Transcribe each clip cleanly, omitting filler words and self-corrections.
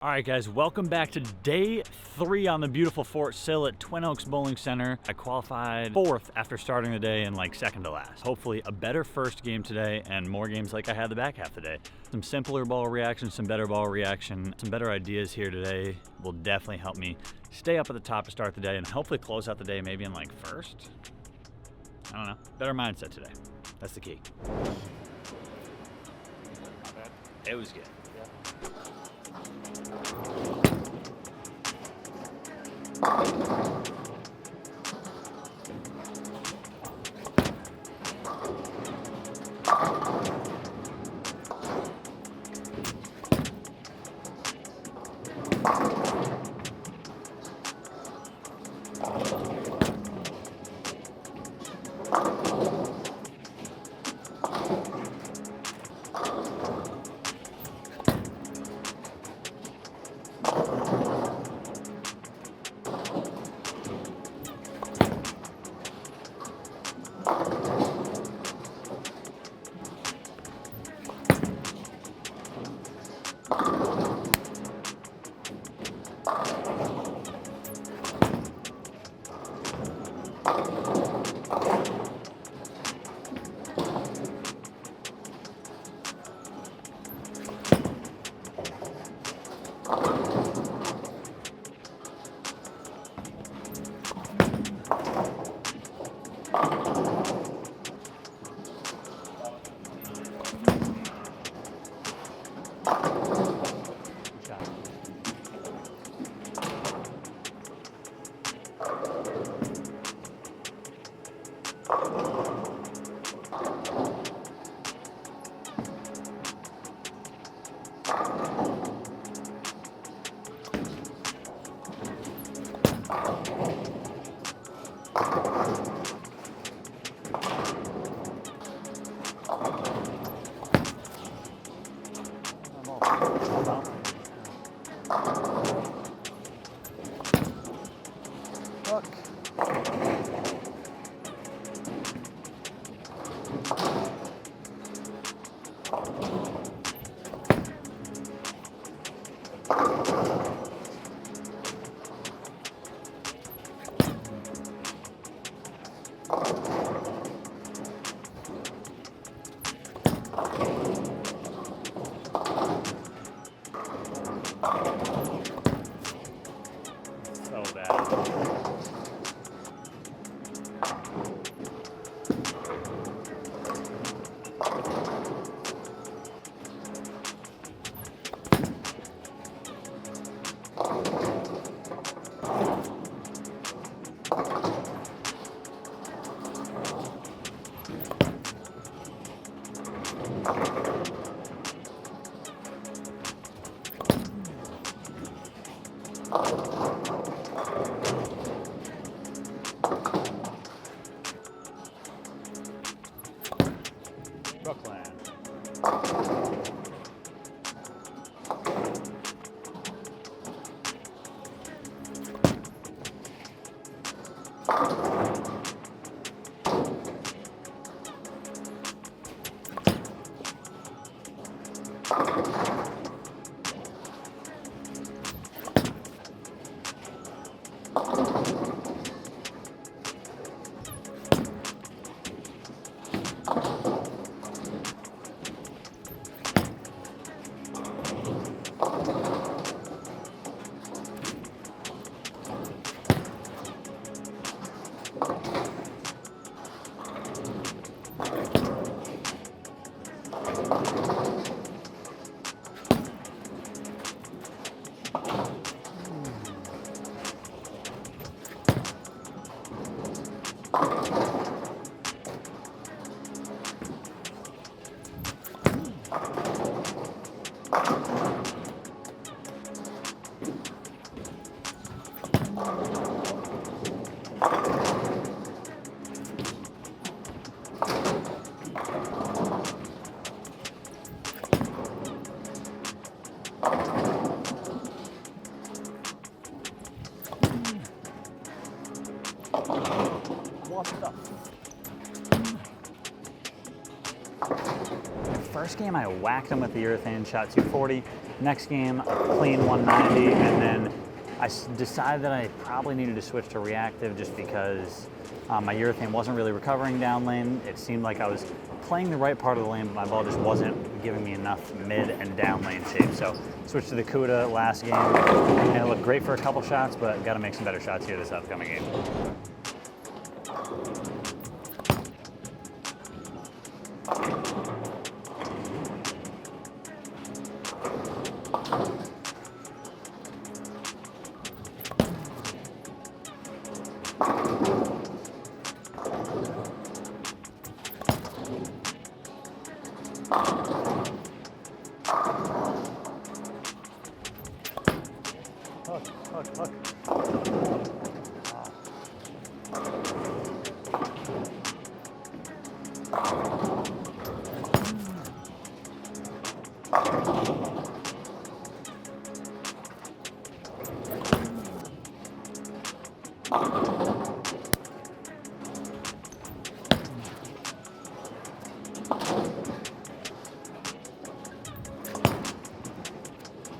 All right, guys, welcome back to day 3 on the beautiful Fort Sill at Twin Oaks Bowling Center. I qualified 4th after starting the day and like 2nd to last. Hopefully a better first game today and more games like I had the back half of the day. Some simpler ball reaction, some better ball reaction, some better ideas here today will definitely help me stay up at the top to start the day and hopefully close out the day maybe in like first. I don't know, better mindset today. That's the key. Not bad. It was good. So bad. Brooklyn. First game I whacked him with the urethane, shot 240. Next game, clean 190, and then I decided that I probably needed to switch to reactive just because my urethane wasn't really recovering down lane. It seemed like I was playing the right part of the lane, but my ball just wasn't giving me enough mid and down lane shape. So switched to the CUDA last game, and it looked great for a couple shots, but got to make some better shots here this upcoming game.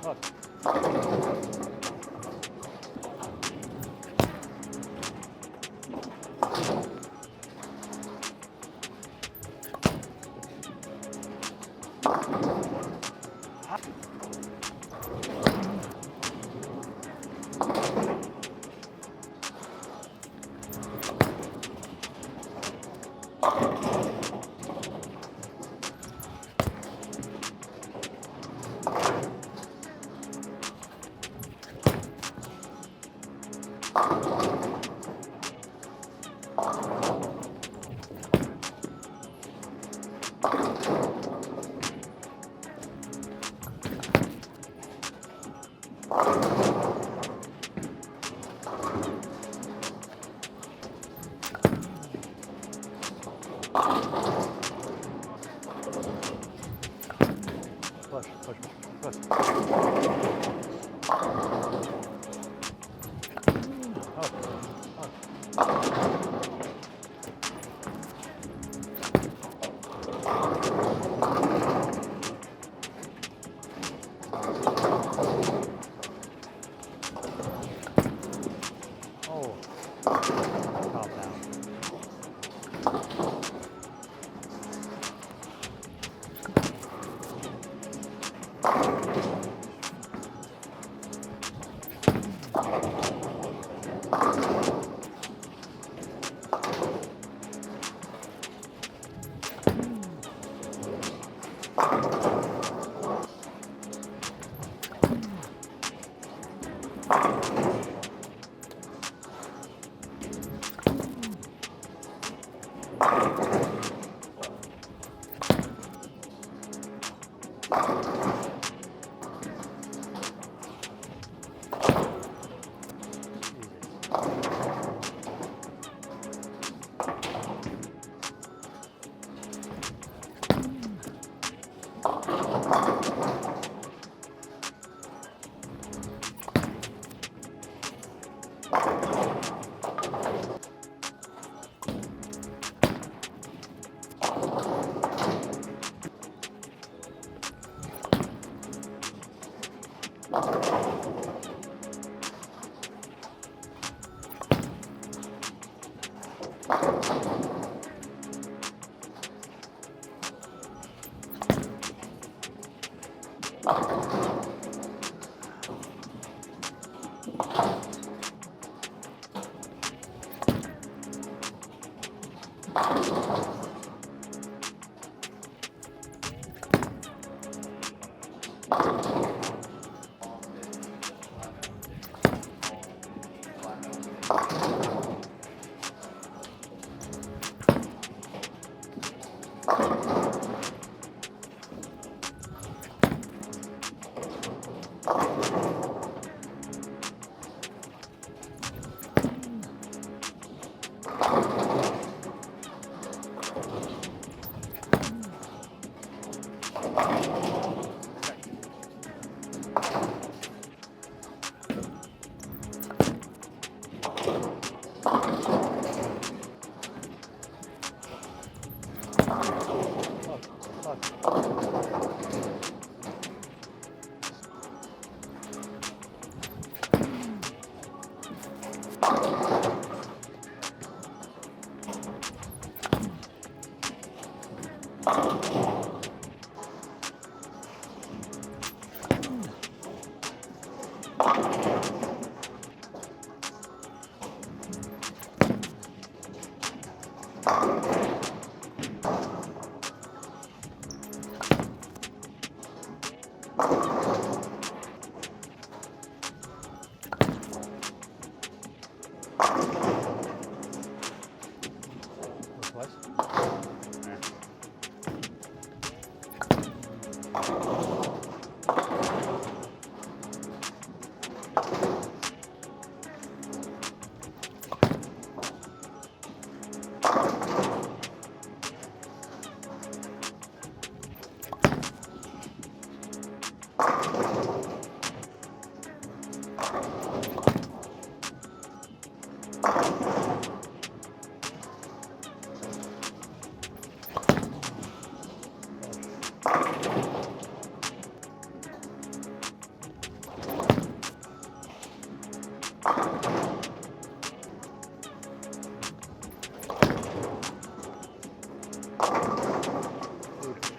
Hook.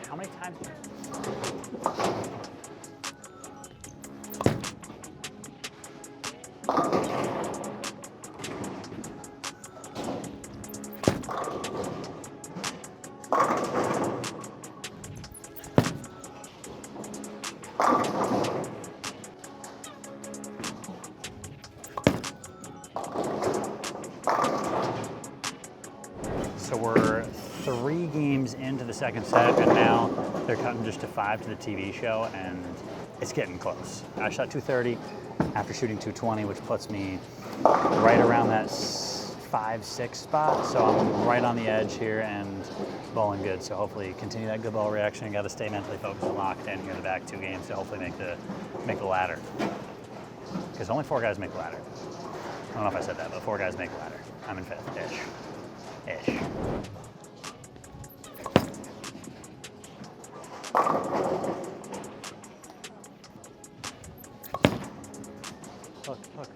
How many times? So we're 3 games into the second set, and now they're cutting just to 5 to the TV show, and it's getting close. I shot 230 after shooting 220, which puts me right around that 5-6 spot. So I'm right on the edge here and bowling good. So hopefully continue that good ball reaction. Got to stay mentally focused and locked in here in the back 2 games to hopefully make the ladder. Because only 4 guys make the ladder. I don't know if I said that, but 4 guys make the ladder. I'm in 5th-ish. Ish. Look, look.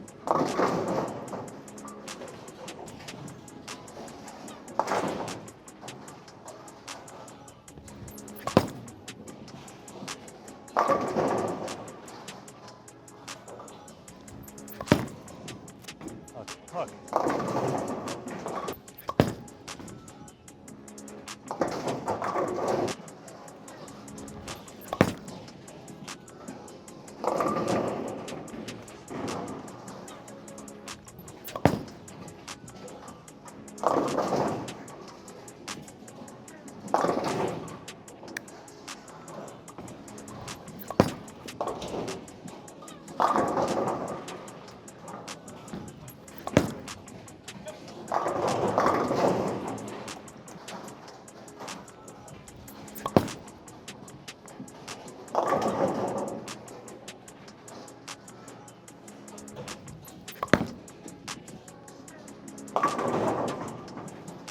Look, look.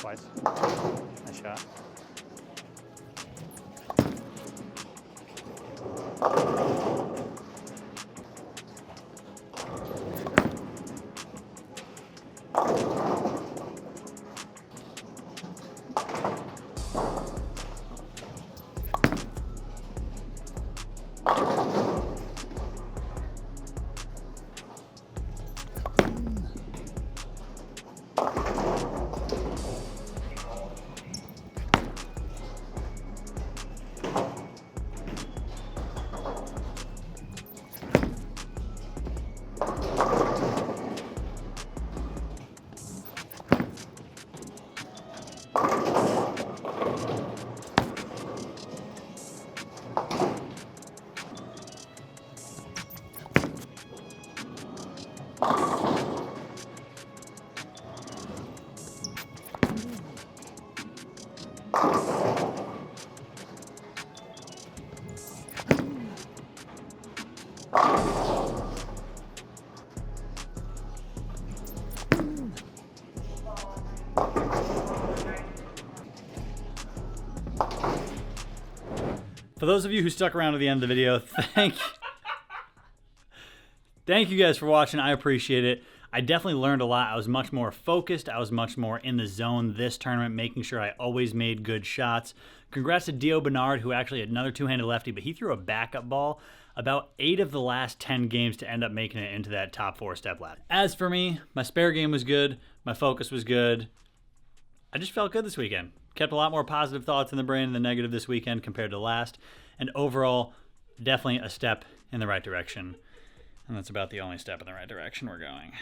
Twice. Nice shot. For those of you who stuck around to the end of the video, thank you guys for watching. I appreciate it. I definitely learned a lot. I was much more focused. I was much more in the zone this tournament, making sure I always made good shots. Congrats to Dio Bernard, who actually had another two-handed lefty, but he threw a backup ball about 8 of the last 10 games to end up making it into that top 4-step ladder. As for me, my spare game was good. My focus was good. I just felt good this weekend. Kept a lot more positive thoughts in the brain than the negative this weekend compared to last. And overall, definitely a step in the right direction. And that's about the only step in the right direction we're going.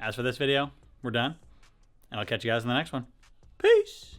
As for this video, we're done. And I'll catch you guys in the next one. Peace!